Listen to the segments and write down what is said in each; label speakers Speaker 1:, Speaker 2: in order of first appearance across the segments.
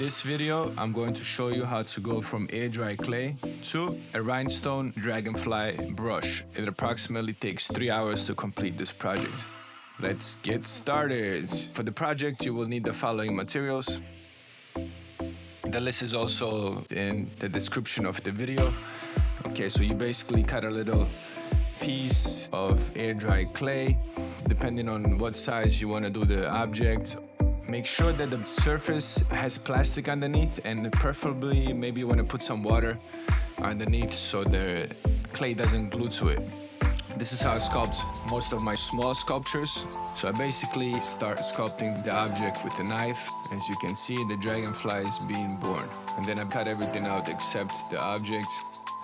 Speaker 1: this video, I'm going to show you how to go from air dry clay to a rhinestone dragonfly brush. It approximately takes 3 hours to complete this project. Let's get started. For the project, you will need the following materials. The list is also in the description of the video. Okay, so you basically cut a little piece of air dry clay, depending on what size you want to do the object. Make sure that the surface has plastic underneath, and preferably maybe you want to put some water underneath so the clay doesn't glue to it. This is how I sculpt most of my small sculptures. So I basically start sculpting the object with a knife. As you can see, the dragonfly is being born. And then I cut everything out except the object.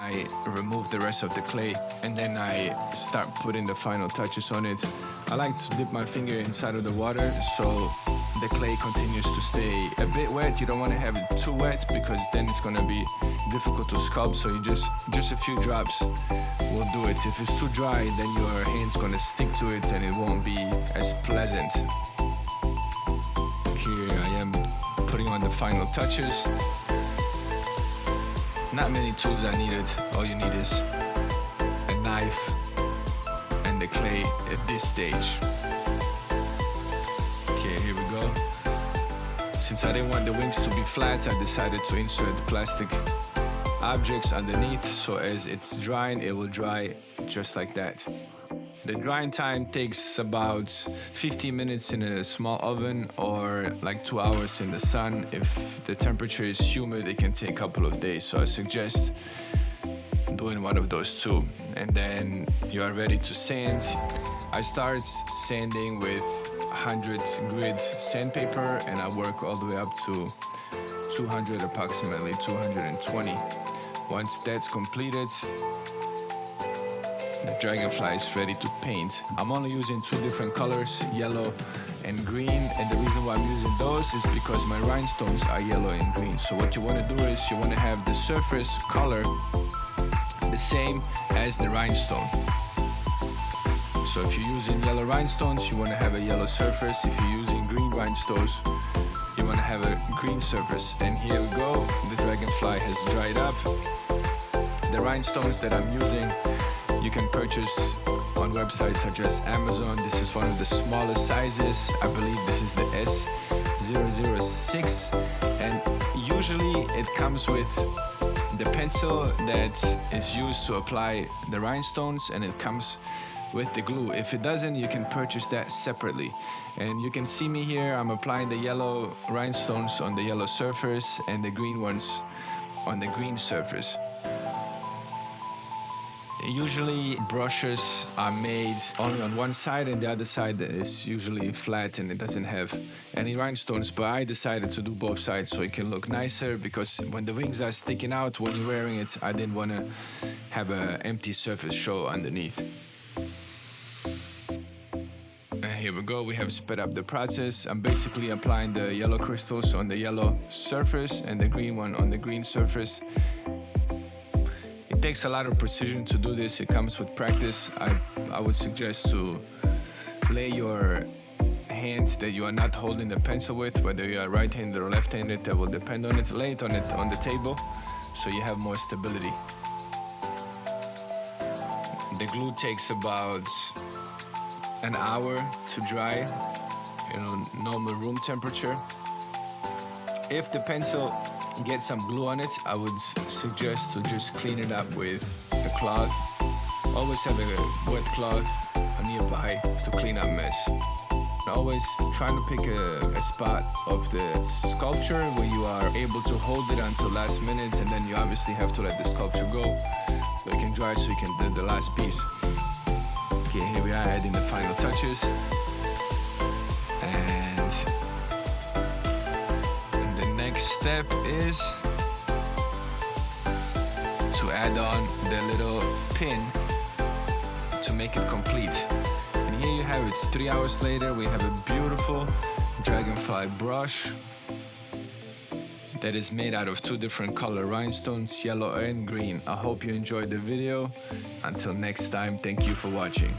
Speaker 1: I remove the rest of the clay, and then I start putting the final touches on it. I like to dip my finger inside of the water so the clay continues to stay a bit wet. You don't want to have it too wet because then it's going to be difficult to sculpt. So you just a few drops will do it. If it's too dry, then your hand's going to stick to it and it won't be as pleasant. Here I am putting on the final touches. Not many tools are needed. All you need is a knife and the clay at this stage. Okay, here we go. Since I didn't want the wings to be flat, I decided to insert plastic objects underneath, so as it's drying, it will dry just like that. The drying time takes about 15 minutes in a small oven or like 2 hours in the sun. If the temperature is humid, it can take a couple of days. So I suggest doing one of those two. And then you are ready to sand. I start sanding with 100 grit sandpaper, and I work all the way up to 200, approximately 220. Once that's completed, the dragonfly is ready to paint. I'm only using 2 different colors, yellow and green, and the reason why I'm using those is because my rhinestones are yellow and green. So what you want to do is you want to have the surface color the same as the rhinestone. So if you're using yellow rhinestones, you want to have a yellow surface. If you're using green rhinestones, you want to have a green surface. And here we go, the dragonfly has dried up. The rhinestones that I'm using, you can purchase on websites such as Amazon. This is one of the smallest sizes. I believe this is the S006, and usually it comes with the pencil that is used to apply the rhinestones, and it comes with the glue. If it doesn't, you can purchase that separately. And you can see me here, I'm applying the yellow rhinestones on the yellow surface and the green ones on the green surface. Usually brushes are made only on one side, and the other side is usually flat and it doesn't have any rhinestones, but I decided to do both sides so it can look nicer, because when the wings are sticking out when you're wearing it, I didn't want to have an empty surface show underneath. And here we go, we have sped up the process. I'm basically applying the yellow crystals on the yellow surface and the green one on the green surface. It takes a lot of precision to do this. It comes with practice. I would suggest to lay your hand that you are not holding the pencil with, whether you are right-handed or left-handed, that will depend on it. Lay it on the table so you have more stability. The glue takes about an hour to dry, normal room temperature. If the pencil get some glue on it, I would suggest to just clean it up with a cloth. Always have a wet cloth nearby to clean up mess. Always trying to pick a spot of the sculpture where you are able to hold it until last minute, and then you obviously have to let the sculpture go so it can dry, so you can do the last piece. Okay, here we are adding the final touches. And the next step is to add on the little pin to make it complete. And here you have it. 3 hours later, we have a beautiful dragonfly brush that is made out of 2 different color rhinestones, yellow and green. I hope you enjoyed the video. Until next time, thank you for watching.